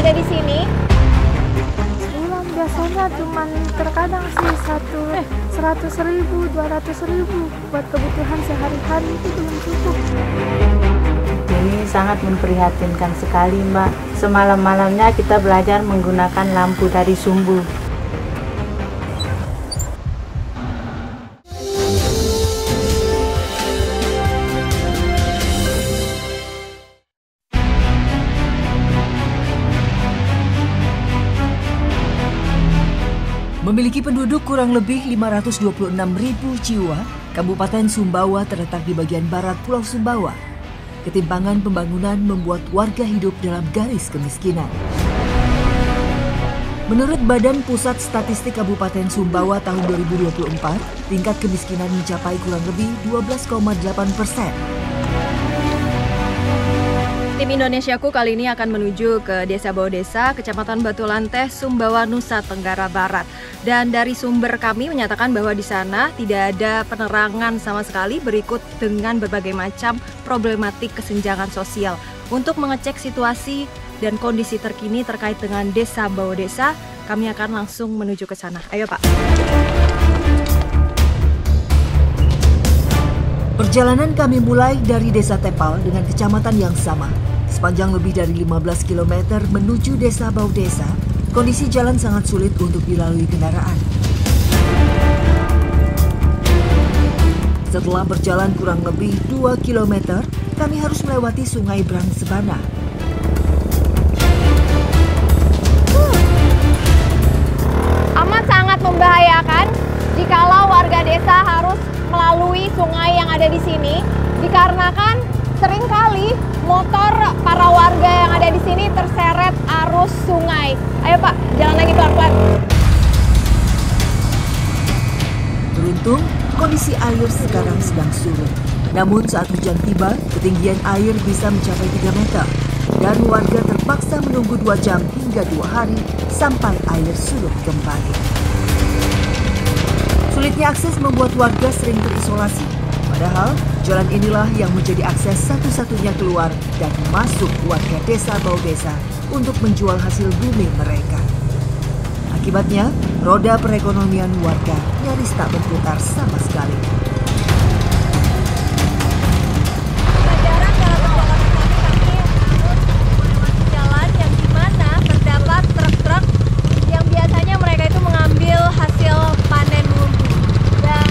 ada di sini? Bulan biasanya cuman terkadang sih 100.000, 200.000 buat kebutuhan sehari-hari itu belum cukup. Ini sangat memprihatinkan sekali, Mbak. Semalam-malamnya kita belajar menggunakan lampu dari sumbu. Memiliki penduduk kurang lebih 526.000 jiwa, Kabupaten Sumbawa terletak di bagian barat Pulau Sumbawa. Ketimpangan pembangunan membuat warga hidup dalam garis kemiskinan. Menurut Badan Pusat Statistik Kabupaten Sumbawa tahun 2024, tingkat kemiskinan mencapai kurang lebih 12,8%. Tim Indonesiaku kali ini akan menuju ke Desa Bawdesa, Kecamatan Batu Lanteh, Sumbawa, Nusa Tenggara Barat. Dan dari sumber kami menyatakan bahwa di sana tidak ada penerangan sama sekali, berikut dengan berbagai macam problematik kesenjangan sosial. Untuk mengecek situasi dan kondisi terkini terkait dengan Desa Bawdesa, kami akan langsung menuju ke sana. Ayo Pak. Perjalanan kami mulai dari Desa Tepal dengan kecamatan yang sama. Sepanjang lebih dari 15 km menuju Desa Bawdesa, kondisi jalan sangat sulit untuk dilalui kendaraan. Setelah berjalan kurang lebih 2 km, kami harus melewati Sungai Brang Sebana. Amat sangat membahayakan jikalau warga desa harus melalui sungai yang ada di sini, dikarenakan seringkali motor para warga yang ada di sini terseret arus sungai. Ayo Pak, jalan lagi pelan-pelan. Beruntung, kondisi air sekarang sedang surut. Namun saat hujan tiba, ketinggian air bisa mencapai 3 meter. Dan warga terpaksa menunggu 2 jam hingga 2 hari sampai air surut kembali. Sulitnya akses membuat warga sering terisolasi. Padahal, jalan inilah yang menjadi akses satu-satunya keluar dan masuk warga Desa Bawdesa untuk menjual hasil bumi mereka. Akibatnya, roda perekonomian warga nyaris tak berputar sama sekali. Jalan yang dimana terdapat truk-truk yang biasanya mereka itu mengambil hasil panen bumi. Dan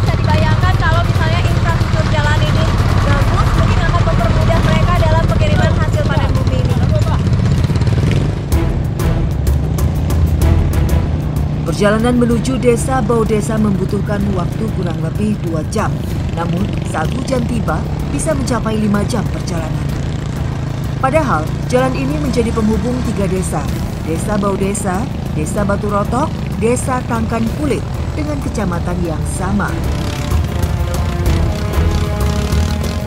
bisa dibayangkan kalau misalnya infrastruktur jalan ini bagus, mungkin akan mempermudah mereka dalam pengiriman hasil panen bumi ini. Perjalanan menuju Desa Bawdesa membutuhkan waktu kurang lebih 2 jam. Namun, saat hujan tiba, bisa mencapai 5 jam perjalanan. Padahal, jalan ini menjadi penghubung 3 desa. Desa Bawdesa, Desa Batu Rotok, Desa Tangkan Kulit dengan kecamatan yang sama.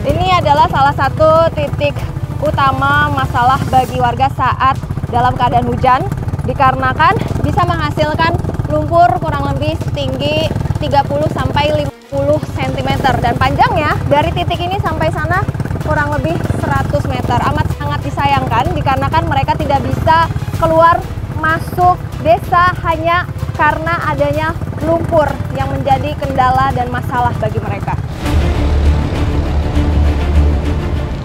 Ini adalah salah satu titik utama masalah bagi warga saat dalam keadaan hujan, dikarenakan bisa menghasilkan lumpur kurang lebih setinggi 30 sampai 50 cm dan panjangnya dari titik ini sampai sana kurang lebih 100 meter. Amat sangat disayangkan dikarenakan mereka tidak bisa keluar masuk desa hanya karena adanya lumpur yang menjadi kendala dan masalah bagi mereka.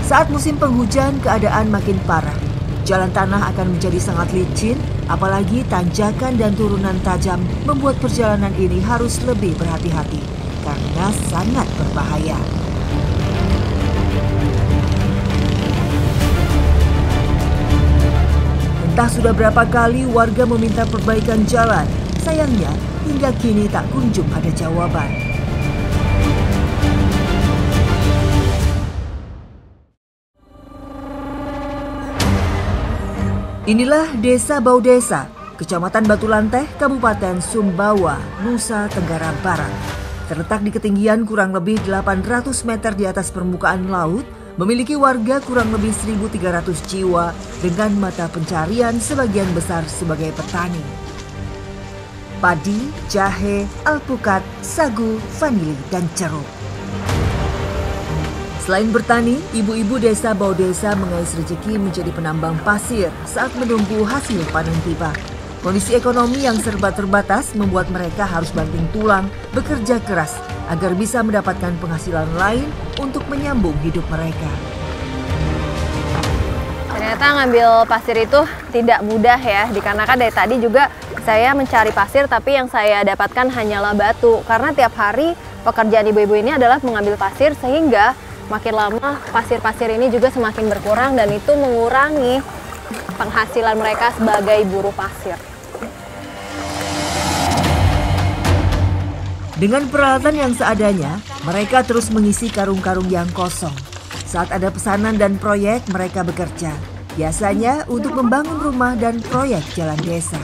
Saat musim penghujan, keadaan makin parah. Jalan tanah akan menjadi sangat licin, apalagi tanjakan dan turunan tajam membuat perjalanan ini harus lebih berhati-hati karena sangat berbahaya. Entah sudah berapa kali warga meminta perbaikan jalan, sayangnya hingga kini tak kunjung ada jawaban. Inilah Desa Bawdesa, Kecamatan Batu Lanteh, Kabupaten Sumbawa, Nusa Tenggara Barat. Terletak di ketinggian kurang lebih 800 meter di atas permukaan laut, memiliki warga kurang lebih 1.300 jiwa dengan mata pencarian sebagian besar sebagai petani. Padi, jahe, alpukat, sagu, vanili, dan jeruk. Selain bertani, ibu-ibu desa Bau Desa mengais rezeki menjadi penambang pasir saat menunggu hasil panen tiba. Kondisi ekonomi yang serba terbatas membuat mereka harus banting tulang, bekerja keras agar bisa mendapatkan penghasilan lain untuk menyambung hidup mereka. Ternyata ngambil pasir itu tidak mudah ya, dikarenakan dari tadi juga saya mencari pasir tapi yang saya dapatkan hanyalah batu. Karena tiap hari pekerjaan ibu-ibu ini adalah mengambil pasir sehingga makin lama pasir-pasir ini juga semakin berkurang dan itu mengurangi penghasilan mereka sebagai buruh pasir. Dengan peralatan yang seadanya, mereka terus mengisi karung-karung yang kosong. Saat ada pesanan dan proyek, mereka bekerja. Biasanya untuk membangun rumah dan proyek jalan desa.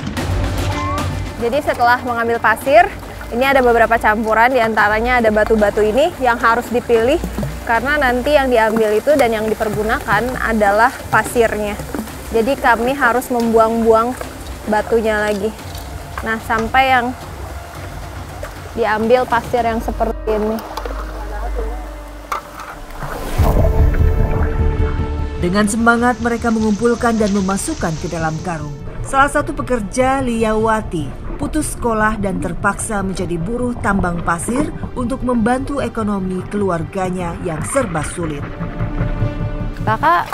Jadi setelah mengambil pasir, ini ada beberapa campuran, diantaranya ada batu-batu ini yang harus dipilih karena nanti yang diambil itu dan yang dipergunakan adalah pasirnya. Jadi kami harus membuang-buang batunya lagi. Nah, sampai yang diambil pasir yang seperti ini. Dengan semangat mereka mengumpulkan dan memasukkan ke dalam karung. Salah satu pekerja, Liyawati, putus sekolah dan terpaksa menjadi buruh tambang pasir untuk membantu ekonomi keluarganya yang serba sulit. Kakak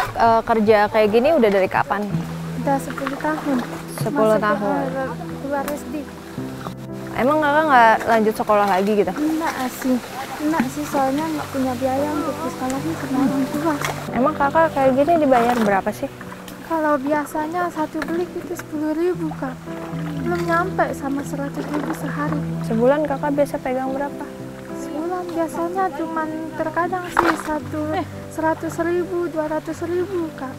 kerja kayak gini udah dari kapan? Udah 10 tahun. 10 tahun. Keluar SD. Emang kakak nggak lanjut sekolah lagi gitu? Enggak sih, soalnya nggak punya biaya untuk sekolahnya karena orang tua. Emang kakak kayak gini dibayar berapa sih? Kalau biasanya satu belik itu 10.000 Kak. Belum nyampe sama 100.000 sehari. Sebulan kakak biasa pegang berapa? Sebulan biasanya cuman terkadang sih 100.000, 200.000 Kak.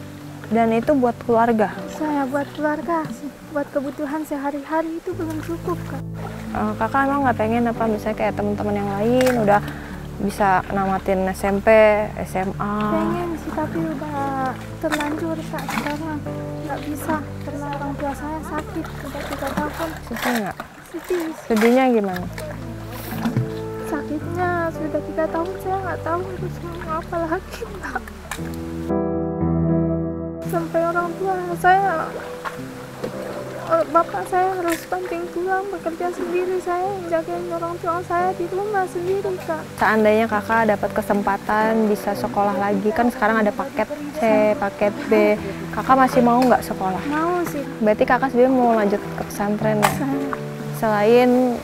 Dan itu buat keluarga? Saya buat keluarga, buat kebutuhan sehari-hari itu belum cukup Kak. Kakak emang nggak pengen apa misalnya kayak teman-teman yang lain udah bisa namatin SMP, SMA? Pengen sih tapi udah terlanjur Kak sekarang. Nggak bisa karena orang tua saya sakit udah 3 tahun. Sedih nggak? Sedih. Sedihnya gimana? Sakitnya sudah 3 tahun saya nggak tahu harus ngomong apa lagi Kak. Sampai orang tua saya, bapak saya harus banting tulang bekerja sendiri, saya yang jagain orang tua saya di rumah sendiri Kak. Seandainya kakak dapat kesempatan bisa sekolah lagi, kan sekarang ada paket C, paket B, kakak masih mau nggak sekolah? Mau sih. Berarti kakak sebenarnya mau lanjut ke pesantren ya? Selain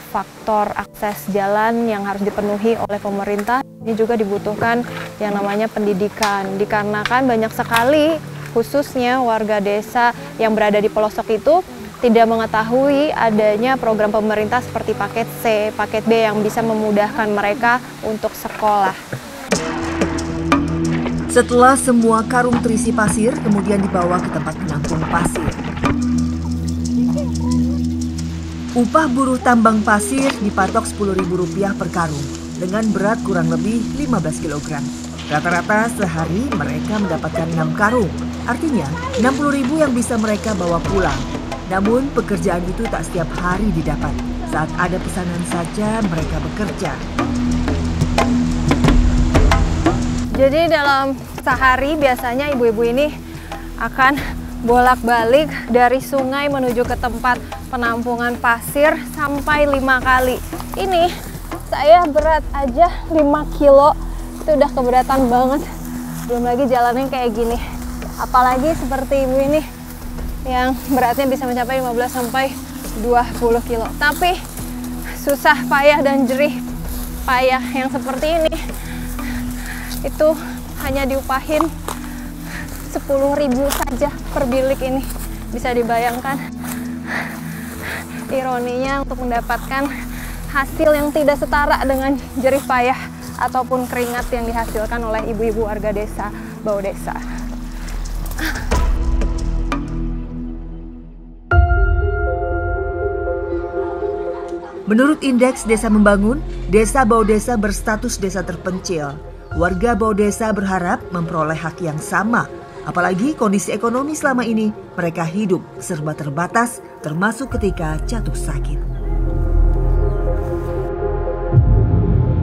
faktor akses jalan yang harus dipenuhi oleh pemerintah, ini juga dibutuhkan yang namanya pendidikan. Dikarenakan banyak sekali khususnya warga desa yang berada di pelosok itu tidak mengetahui adanya program pemerintah seperti paket C, paket B yang bisa memudahkan mereka untuk sekolah. Setelah semua karung terisi pasir, kemudian dibawa ke tempat penampung pasir. Upah buruh tambang pasir dipatok Rp10.000 per karung dengan berat kurang lebih 15 kg. Rata-rata sehari mereka mendapatkan 6 karung, artinya 60.000 yang bisa mereka bawa pulang. Namun pekerjaan itu tak setiap hari didapat. Saat ada pesanan saja mereka bekerja. Jadi dalam sehari biasanya ibu-ibu ini akan bolak-balik dari sungai menuju ke tempat penampungan pasir sampai 5 kali. Ini saya berat aja 5 kilo, itu udah keberatan banget. Belum lagi jalannya kayak gini. Apalagi seperti ibu ini yang beratnya bisa mencapai 15 sampai 20 kilo. Tapi susah payah dan jerih payah yang seperti ini itu hanya diupahin 10.000 saja per bilik ini. Bisa dibayangkan ironinya untuk mendapatkan hasil yang tidak setara dengan jerih payah ataupun keringat yang dihasilkan oleh ibu-ibu warga desa Bau Desa. Menurut Indeks Desa Membangun, Desa Bau Desa berstatus desa terpencil. Warga Bau Desa berharap memperoleh hak yang sama. Apalagi kondisi ekonomi selama ini mereka hidup serba terbatas, termasuk ketika jatuh sakit.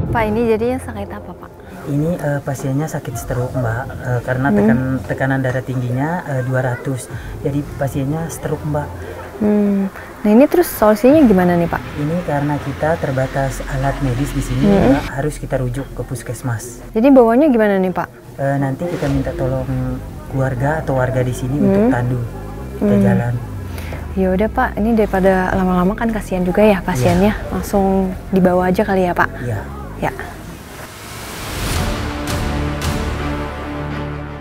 Pak, ini jadinya sakit apa, Pak? Ini pasiennya sakit stroke, Mbak, karena tekanan darah tingginya 200. Jadi pasiennya stroke, Mbak. Nah ini terus solusinya gimana nih Pak? Ini karena kita terbatas alat medis di sini, Mbak, harus kita rujuk ke puskesmas. Jadi bawanya gimana nih Pak? Nanti kita minta tolong keluarga atau warga di sini untuk tandu kita jalan. Ya udah Pak, ini daripada lama-lama kan kasihan juga ya pasiennya, langsung dibawa aja kali ya Pak? Iya. Ya.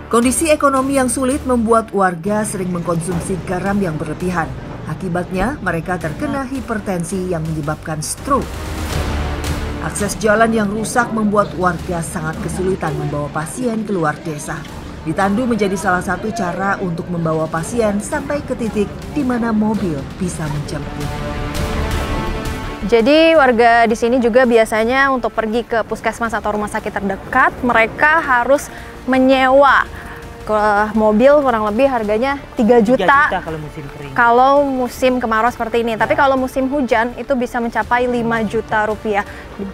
Kondisi ekonomi yang sulit membuat warga sering mengkonsumsi garam yang berlebihan. Akibatnya, mereka terkena hipertensi yang menyebabkan stroke. Akses jalan yang rusak membuat warga sangat kesulitan membawa pasien keluar desa. Ditandu menjadi salah satu cara untuk membawa pasien sampai ke titik di mana mobil bisa menjemput. Jadi warga di sini juga biasanya untuk pergi ke puskesmas atau rumah sakit terdekat, mereka harus menyewa ke mobil kurang lebih harganya 3 juta kalau musim kering. Kalau musim kemarau seperti ini. Tapi kalau musim hujan itu bisa mencapai 5 juta rupiah.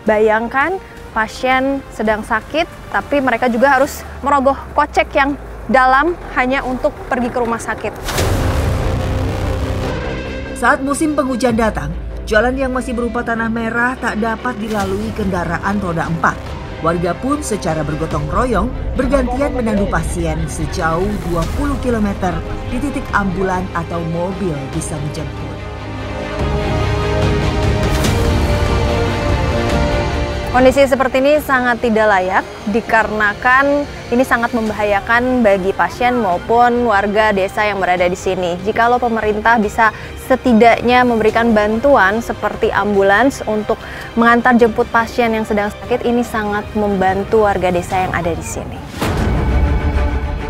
Bayangkan pasien sedang sakit, tapi mereka juga harus merogoh kocek yang dalam hanya untuk pergi ke rumah sakit. Saat musim penghujan datang, jalan yang masih berupa tanah merah tak dapat dilalui kendaraan roda 4. Warga pun secara bergotong royong bergantian menandu pasien sejauh 20 km di titik ambulan atau mobil bisa menjemput. Kondisi seperti ini sangat tidak layak dikarenakan ini sangat membahayakan bagi pasien maupun warga desa yang berada di sini. Jikalau pemerintah bisa setidaknya memberikan bantuan seperti ambulans untuk mengantar jemput pasien yang sedang sakit, ini sangat membantu warga desa yang ada di sini.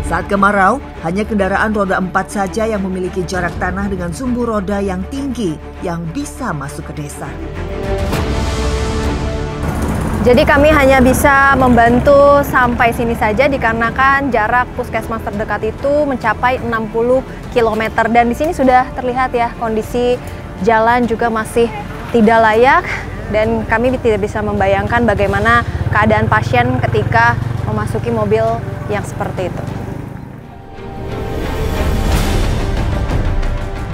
Saat kemarau, hanya kendaraan roda 4 saja yang memiliki jarak tanah dengan sumbu roda yang tinggi yang bisa masuk ke desa. Jadi kami hanya bisa membantu sampai sini saja dikarenakan jarak puskesmas terdekat itu mencapai 60 km. Dan di sini sudah terlihat ya kondisi jalan juga masih tidak layak dan kami tidak bisa membayangkan bagaimana keadaan pasien ketika memasuki mobil yang seperti itu.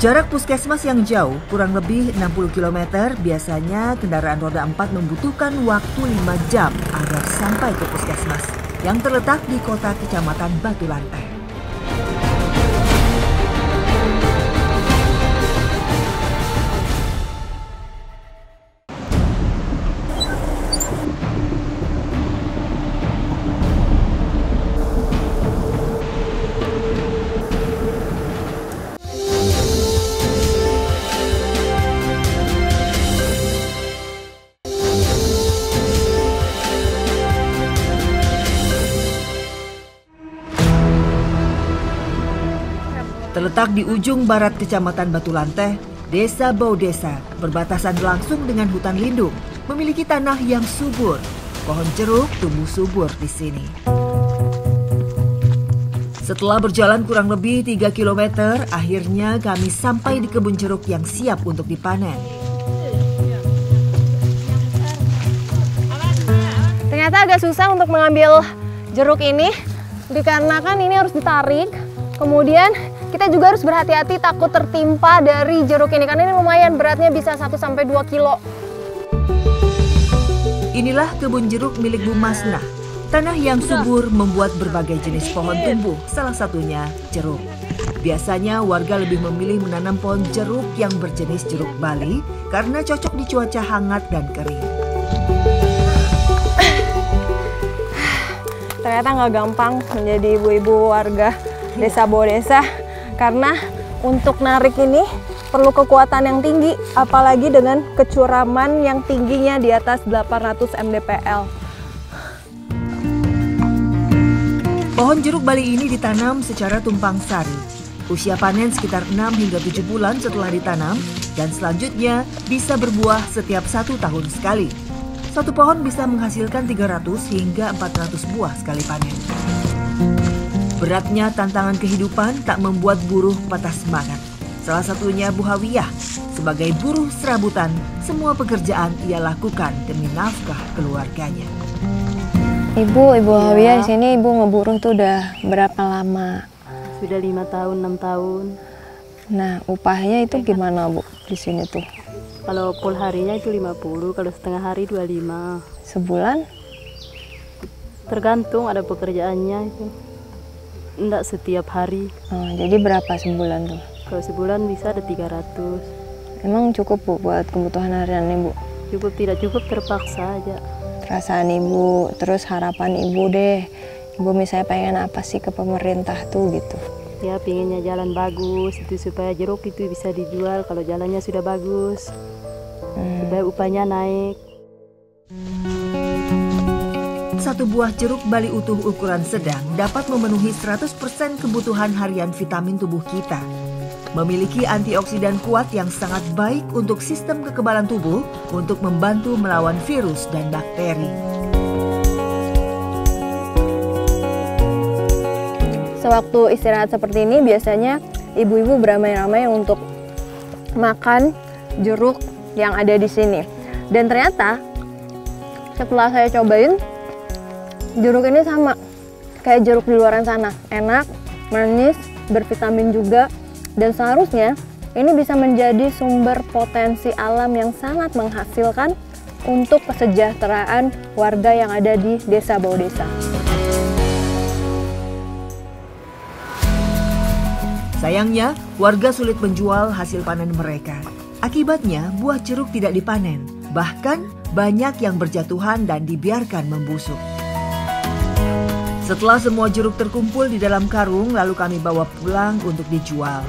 Jarak puskesmas yang jauh, kurang lebih 60 km, biasanya kendaraan roda 4 membutuhkan waktu 5 jam agar sampai ke puskesmas yang terletak di kota Kecamatan Batu Lanteh. Terletak di ujung barat Kecamatan Batu Lanteh, Desa Baudesa berbatasan langsung dengan hutan lindung, memiliki tanah yang subur. Pohon jeruk tumbuh subur di sini. Setelah berjalan kurang lebih 3 km, akhirnya kami sampai di kebun jeruk yang siap untuk dipanen. Ternyata agak susah untuk mengambil jeruk ini, dikarenakan ini harus ditarik. Kemudian kita juga harus berhati-hati takut tertimpa dari jeruk ini, karena ini lumayan beratnya bisa 1-2 kilo. Inilah kebun jeruk milik Bu Masnah. Tanah yang subur membuat berbagai jenis pohon tumbuh, salah satunya jeruk. Biasanya warga lebih memilih menanam pohon jeruk yang berjenis jeruk Bali karena cocok di cuaca hangat dan kering. Ternyata nggak gampang menjadi ibu-ibu warga Desa Baudesa, karena untuk narik ini perlu kekuatan yang tinggi, apalagi dengan kecuraman yang tingginya di atas 800 mdpl. Pohon jeruk Bali ini ditanam secara tumpang sari. Usia panen sekitar 6 hingga 7 bulan setelah ditanam dan selanjutnya bisa berbuah setiap 1 tahun sekali. Satu pohon bisa menghasilkan 300 hingga 400 buah sekali panen. Beratnya tantangan kehidupan tak membuat buruh patah semangat. Salah satunya Bu Hawiyah. Sebagai buruh serabutan, semua pekerjaan ia lakukan demi nafkah keluarganya. Ibu Hawiyah, di sini ibu ngeburu tuh udah berapa lama? Sudah 5 tahun, 6 tahun. Nah, upahnya itu gimana Bu di sini tuh? Kalau full harinya itu 50, kalau setengah hari 25. Sebulan? Tergantung ada pekerjaannya itu. Enggak setiap hari. Oh, jadi berapa sebulan tuh? Kalau sebulan bisa ada 300. Emang cukup Bu buat kebutuhan harian Ibu? Cukup tidak cukup terpaksa aja. Perasaan Ibu, terus harapan Ibu deh. Ibu misalnya pengen apa sih ke pemerintah tuh gitu? Ya pinginnya jalan bagus, itu supaya jeruk itu bisa dijual kalau jalannya sudah bagus. Supaya upahnya naik. Satu buah jeruk bali utuh ukuran sedang dapat memenuhi 100% kebutuhan harian vitamin tubuh kita. Memiliki antioksidan kuat yang sangat baik untuk sistem kekebalan tubuh untuk membantu melawan virus dan bakteri. Sewaktu istirahat seperti ini biasanya ibu-ibu beramai-ramai untuk makan jeruk yang ada di sini. Dan ternyata setelah saya cobain, jeruk ini sama kayak jeruk di luaran sana. Enak, manis, bervitamin juga. Dan seharusnya ini bisa menjadi sumber potensi alam yang sangat menghasilkan untuk kesejahteraan warga yang ada di Desa Bau Desa. Sayangnya, warga sulit menjual hasil panen mereka. Akibatnya, buah jeruk tidak dipanen. Bahkan, banyak yang berjatuhan dan dibiarkan membusuk. Setelah semua jeruk terkumpul di dalam karung, lalu kami bawa pulang untuk dijual.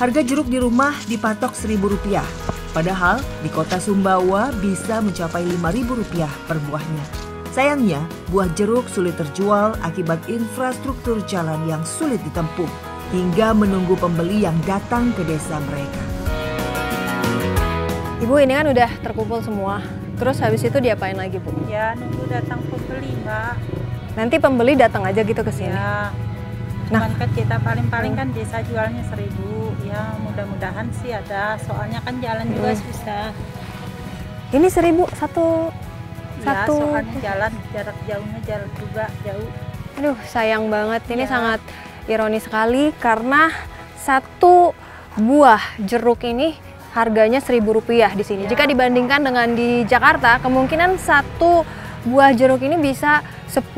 Harga jeruk di rumah dipatok Rp1.000. Padahal di kota Sumbawa bisa mencapai Rp5.000 per buahnya. Sayangnya, buah jeruk sulit terjual akibat infrastruktur jalan yang sulit ditempuh, hingga menunggu pembeli yang datang ke desa mereka. Ibu, ini kan udah terkumpul semua. Terus habis itu diapain lagi, Bu? Ya, nunggu datang pembeli, Mbak. Nanti pembeli datang aja gitu ke sini? Ya, cuman kan kita paling-paling kan desa jualnya 1.000. Ya, mudah-mudahan sih ada. Soalnya kan jalan juga susah. Ini 1.000 satu. Ya, soalnya jalan, jarak jauhnya jalan juga jauh. Aduh, sayang banget. Ini sangat ironis sekali karena satu buah jeruk ini harganya Rp1.000 di sini. Jika dibandingkan dengan di Jakarta, kemungkinan satu buah jeruk ini bisa 10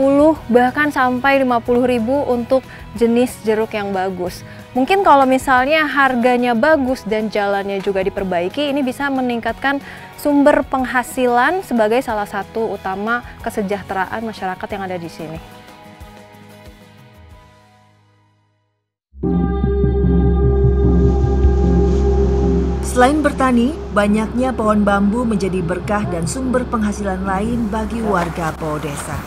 bahkan sampai 50.000 untuk jenis jeruk yang bagus. Mungkin kalau misalnya harganya bagus dan jalannya juga diperbaiki, ini bisa meningkatkan sumber penghasilan sebagai salah satu utama kesejahteraan masyarakat yang ada di sini. Selain bertani, banyaknya pohon bambu menjadi berkah dan sumber penghasilan lain bagi warga Bau Desa.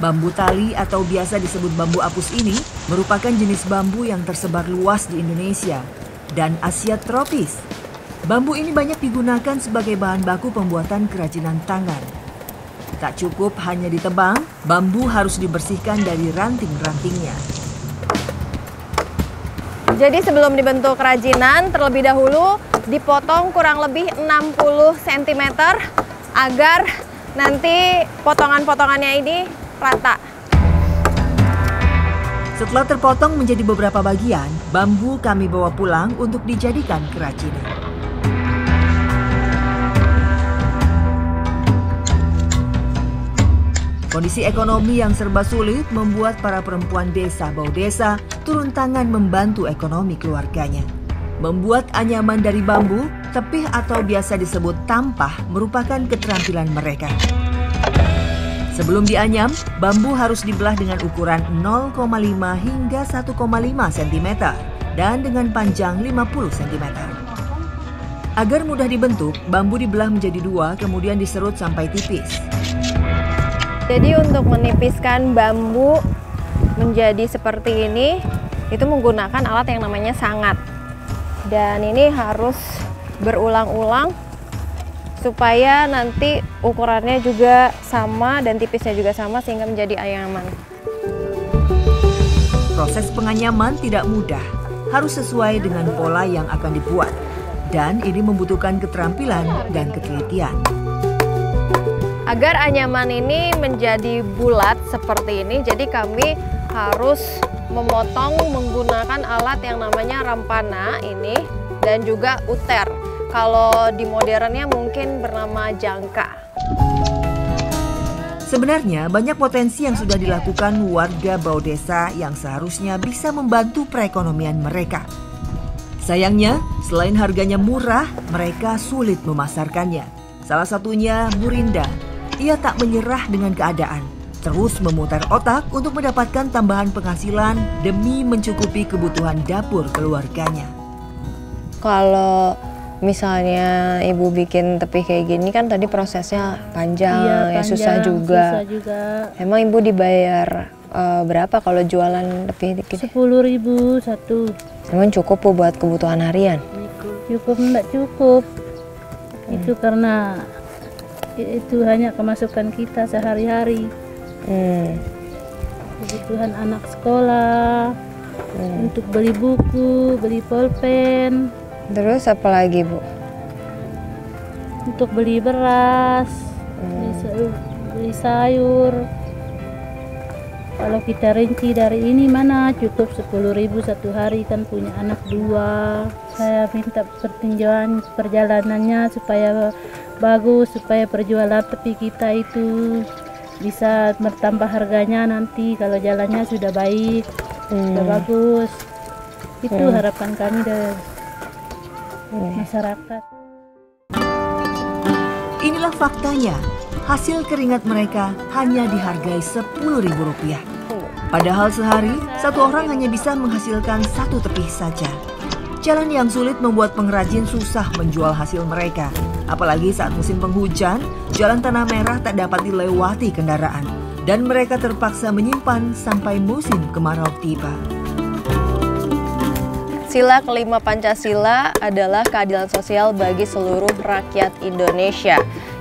Bambu tali atau biasa disebut bambu apus ini merupakan jenis bambu yang tersebar luas di Indonesia dan Asia tropis. Bambu ini banyak digunakan sebagai bahan baku pembuatan kerajinan tangan. Tak cukup hanya ditebang, bambu harus dibersihkan dari ranting-rantingnya. Jadi sebelum dibentuk kerajinan, terlebih dahulu dipotong kurang lebih 60 cm agar nanti potongan-potongannya ini rata. Setelah terpotong menjadi beberapa bagian, bambu kami bawa pulang untuk dijadikan kerajinan. Kondisi ekonomi yang serba sulit membuat para perempuan desa Bau Desa turun tangan membantu ekonomi keluarganya. Membuat anyaman dari bambu, tepih atau biasa disebut tampah merupakan keterampilan mereka. Sebelum dianyam, bambu harus dibelah dengan ukuran 0,5 hingga 1,5 cm dan dengan panjang 50 cm. Agar mudah dibentuk, bambu dibelah menjadi dua kemudian diserut sampai tipis. Jadi untuk menipiskan bambu menjadi seperti ini, itu menggunakan alat yang namanya sangat. Dan ini harus berulang-ulang supaya nanti ukurannya juga sama dan tipisnya juga sama sehingga menjadi anyaman. Proses penganyaman tidak mudah. harus sesuai dengan pola yang akan dibuat. Dan ini membutuhkan keterampilan dan ketelitian. Agar anyaman ini menjadi bulat seperti ini, jadi kami harus memotong menggunakan alat yang namanya rampana ini dan juga uter. Kalau di modernnya mungkin bernama jangka. Sebenarnya banyak potensi yang sudah dilakukan warga Bau Desa yang seharusnya bisa membantu perekonomian mereka. Sayangnya, selain harganya murah, mereka sulit memasarkannya. Salah satunya Murinda. Ia tak menyerah dengan keadaan, terus memutar otak untuk mendapatkan tambahan penghasilan demi mencukupi kebutuhan dapur keluarganya. Kalau misalnya ibu bikin tepi kayak gini kan tadi prosesnya panjang, ya susah juga. Emang ibu dibayar berapa kalau jualan tepi gitu? 10.000 satu. Emang cukup Bu buat kebutuhan harian? Cukup enggak cukup. Itu karena itu hanya kemasukan kita sehari-hari. Kebutuhan anak sekolah, untuk beli buku, beli pulpen. Terus apa lagi Bu? Untuk beli beras, beli sayur. Kalau kita rinci dari ini mana cukup 10.000 satu hari, kan punya anak 2. Saya minta pertinjauan perjalanannya supaya bagus, supaya perjualan tepi kita itu bisa bertambah harganya nanti kalau jalannya sudah baik, sudah bagus. Itu harapan kami dari masyarakat. Inilah faktanya, hasil keringat mereka hanya dihargai Rp10.000. Padahal sehari, satu orang hanya bisa menghasilkan 1 tepi saja. Jalan yang sulit membuat pengrajin susah menjual hasil mereka. Apalagi saat musim penghujan, jalan tanah merah tak dapat dilewati kendaraan. Dan mereka terpaksa menyimpan sampai musim kemarau tiba. Sila kelima Pancasila adalah keadilan sosial bagi seluruh rakyat Indonesia.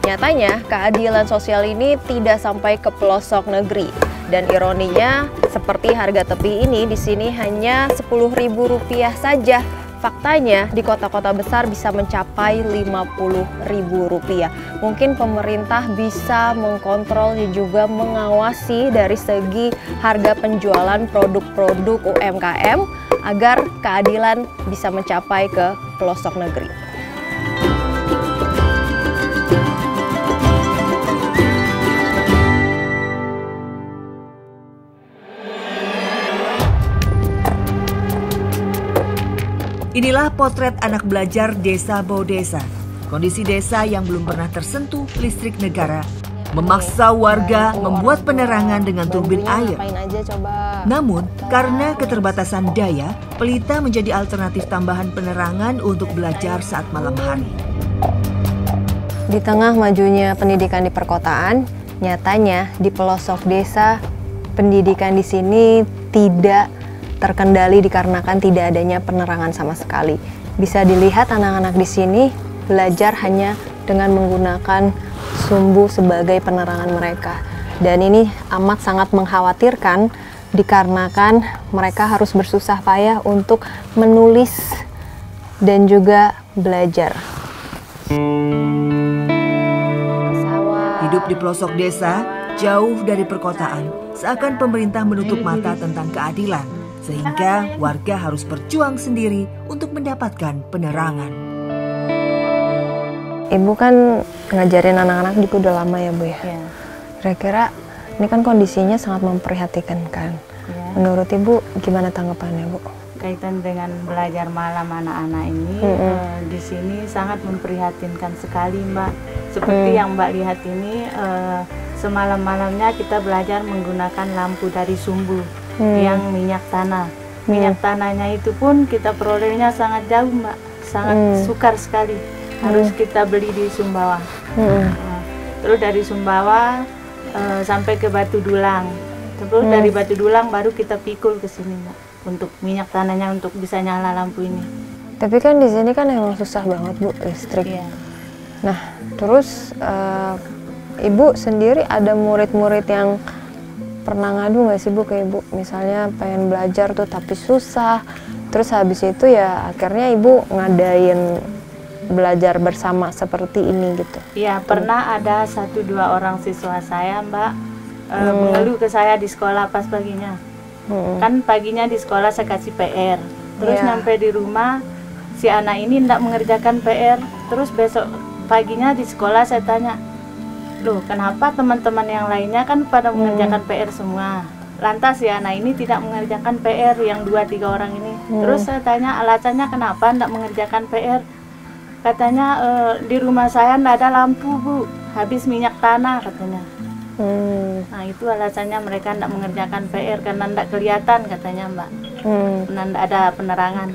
Nyatanya, keadilan sosial ini tidak sampai ke pelosok negeri. Dan ironinya, seperti harga tepi ini di sini hanya Rp10.000 saja. Faktanya, di kota-kota besar bisa mencapai Rp50.000. Mungkin pemerintah bisa mengkontrol dan juga mengawasi dari segi harga penjualan produk-produk UMKM agar keadilan bisa mencapai ke pelosok negeri. Inilah potret anak belajar Desa Bau Desa. Kondisi desa yang belum pernah tersentuh listrik negara memaksa warga membuat penerangan dengan turbin air. Namun, karena keterbatasan daya, pelita menjadi alternatif tambahan penerangan untuk belajar saat malam hari. Di tengah majunya pendidikan di perkotaan, nyatanya di pelosok desa, pendidikan di sini tidak terkendali dikarenakan tidak adanya penerangan sama sekali. Bisa dilihat anak-anak di sini belajar hanya dengan menggunakan sumbu sebagai penerangan mereka. Dan ini amat sangat mengkhawatirkan dikarenakan mereka harus bersusah payah untuk menulis dan juga belajar. Hidup di pelosok desa, jauh dari perkotaan, seakan pemerintah menutup mata tentang keadilan. Sehingga warga harus berjuang sendiri untuk mendapatkan penerangan. Ibu kan ngajarin anak-anak juga udah lama ya Bu ya? Kira-kira ini kan kondisinya sangat memprihatinkan kan? Menurut Ibu gimana tanggapannya Bu? Kaitan dengan belajar malam anak-anak ini, di sini sangat memprihatinkan sekali Mbak. Seperti yang Mbak lihat ini, semalam-malamnya kita belajar menggunakan lampu dari sumbu. Yang minyak tanah. Minyak tanahnya itu pun kita perolehnya sangat jauh Mbak, sangat sukar sekali. Harus kita beli di Sumbawa. Nah, terus dari Sumbawa sampai ke Batu Dulang. Terus dari Batu Dulang baru kita pikul ke sini Mbak, untuk minyak tanahnya untuk bisa nyala lampu ini. Tapi kan di sini kan emang susah banget Bu listrik. Nah, terus Ibu sendiri ada murid-murid yang pernah ngadu nggak sih Bu ke Ibu? Misalnya pengen belajar tuh tapi susah, Terus habis itu ya akhirnya ibu ngadain belajar bersama seperti ini gitu. Iya, pernah ada 1-2 orang siswa saya, Mbak, mengeluh ke saya di sekolah pas paginya. Kan paginya di sekolah saya kasih PR, terus nyampe di rumah si anak ini tidak mengerjakan PR. Terus besok paginya di sekolah saya tanya, loh kenapa teman-teman yang lainnya kan pada mengerjakan PR semua, lantas si anak ini tidak mengerjakan PR yang 2-3 orang ini. Terus saya tanya alasannya kenapa tidak mengerjakan PR. Katanya di rumah saya tidak ada lampu, Bu, habis minyak tanah katanya. Nah itu alasannya mereka tidak mengerjakan PR karena tidak kelihatan katanya, Mbak. Karena tidak ada penerangan.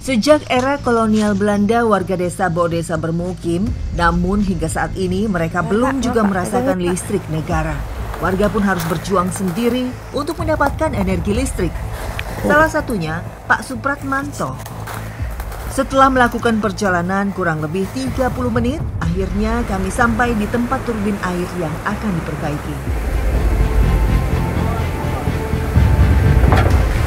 Sejak era kolonial Belanda, warga desa Baudesa bermukim, namun hingga saat ini mereka belum juga merasakan listrik negara. Warga pun harus berjuang sendiri untuk mendapatkan energi listrik. Salah satunya Pak Supratmanto. Setelah melakukan perjalanan kurang lebih 30 menit, akhirnya kami sampai di tempat turbin air yang akan diperbaiki.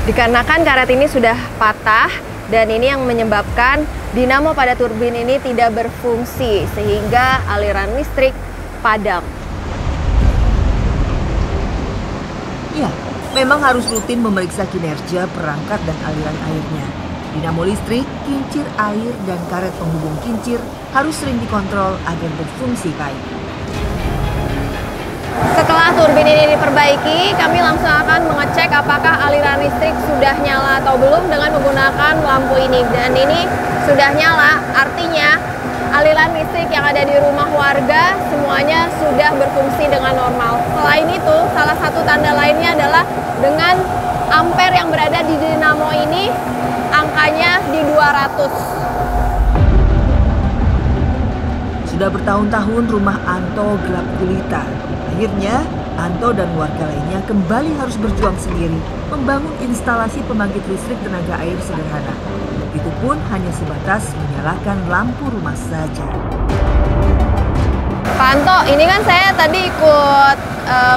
Dikarenakan karet ini sudah patah dan ini yang menyebabkan dinamo pada turbin ini tidak berfungsi sehingga aliran listrik padam. Ya, memang harus rutin memeriksa kinerja perangkat dan aliran airnya. Dinamo listrik, kincir air, dan karet penghubung kincir harus sering dikontrol agar berfungsi baik. Setelah turbin ini diperbaiki, kami langsung akan mengecek apakah aliran listrik sudah nyala atau belum dengan menggunakan lampu ini. Dan ini sudah nyala, artinya aliran listrik yang ada di rumah warga semuanya sudah berfungsi dengan normal. Selain itu, salah satu tanda lainnya adalah dengan ampere yang berada di dinamo ini, angkanya di 200. Sudah bertahun-tahun rumah Anto gelap gulita. Akhirnya, Anto dan warga lainnya kembali harus berjuang sendiri membangun instalasi pembangkit listrik tenaga air sederhana. Itu pun hanya sebatas menyalakan lampu rumah saja. Pak Anto, ini kan saya tadi ikut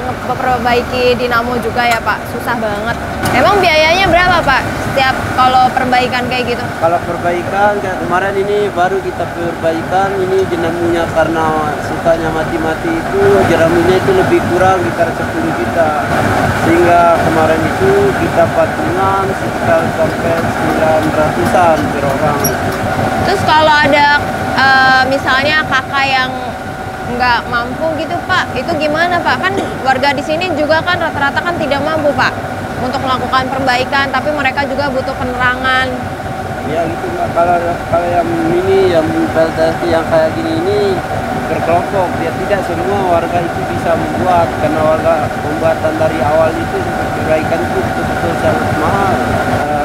memperbaiki dinamo juga ya Pak, susah banget. Emang biayanya berapa Pak setiap kalau perbaikan kayak gitu? Kalau perbaikan kayak kemarin ini baru kita perbaikan ini dinamonya karena sukanya mati-mati itu jeramunya itu lebih kurang sekitar 10 juta. Sehingga kemarin itu kita patungan sekitar sampai 900-an per orang. Terus kalau ada misalnya kakak yang nggak mampu gitu Pak, itu gimana Pak? Kan warga di sini juga kan rata-rata kan tidak mampu Pak untuk melakukan perbaikan, tapi mereka juga butuh penerangan. Ya gitu Mbak, kalau yang ini yang PLTS yang kayak gini ini berkelompok, ya tidak semua warga itu bisa membuat, karena warga pembuatan dari awal itu perbaikan itu betul-betul sangat mahal.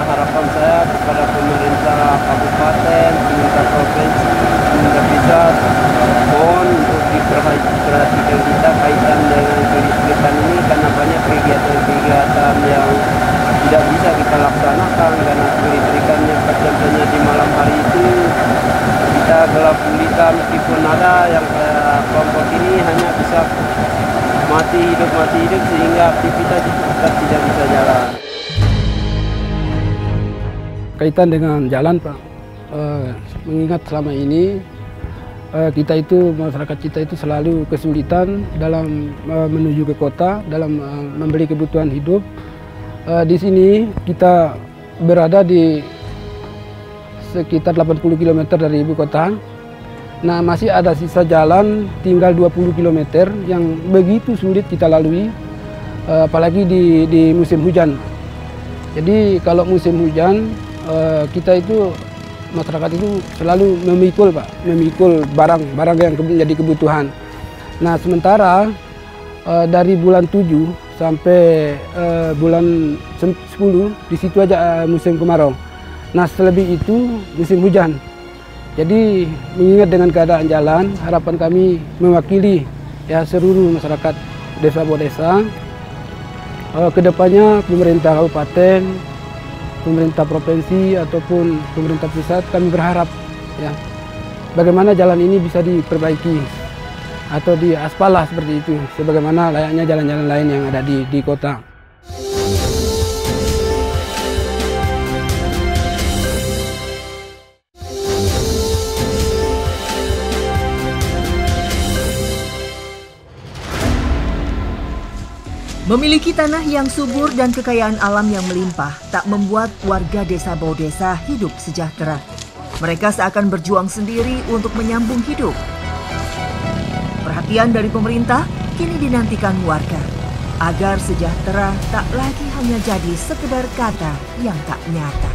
Harapan saya kepada pemerintah kabupaten, pemerintah provinsi, pemerintah pusat, mohon untuk diperhatikan kita kaitan dengan kelistrikan ini, karena banyak kegiatan-kegiatan yang tidak bisa kita laksanakan karena kelistrikannya contohnya di malam hari itu kita gelap gulita, meskipun ada yang kelompok ini hanya bisa mati hidup sehingga aktivitas itu tetap tidak bisa jalan. Kaitan dengan jalan Pak, mengingat selama ini masyarakat kita itu selalu kesulitan dalam menuju ke kota, dalam membeli kebutuhan hidup. Di sini kita berada di sekitar 80 km dari ibu kota. Nah, masih ada sisa jalan tinggal 20 km yang begitu sulit kita lalui, apalagi di musim hujan. Jadi kalau musim hujan kita itu masyarakat itu selalu memikul Pak, memikul barang yang menjadi kebutuhan. Nah, sementara dari bulan 7 sampai bulan 10 di situ aja musim kemarau. Nah, selebih itu musim hujan. Jadi mengingat dengan keadaan jalan, harapan kami mewakili ya seluruh masyarakat Desa Baudesa, kedepannya pemerintah kabupaten, pemerintah provinsi ataupun pemerintah pusat, kami berharap ya bagaimana jalan ini bisa diperbaiki. atau di aspal lah seperti itu, sebagaimana layaknya jalan-jalan lain yang ada di kota. Memiliki tanah yang subur dan kekayaan alam yang melimpah tak membuat warga desa Baudesa hidup sejahtera. Mereka seakan berjuang sendiri untuk menyambung hidup. Perhatian dari pemerintah kini dinantikan warga agar sejahtera tak lagi hanya jadi sekedar kata yang tak nyata.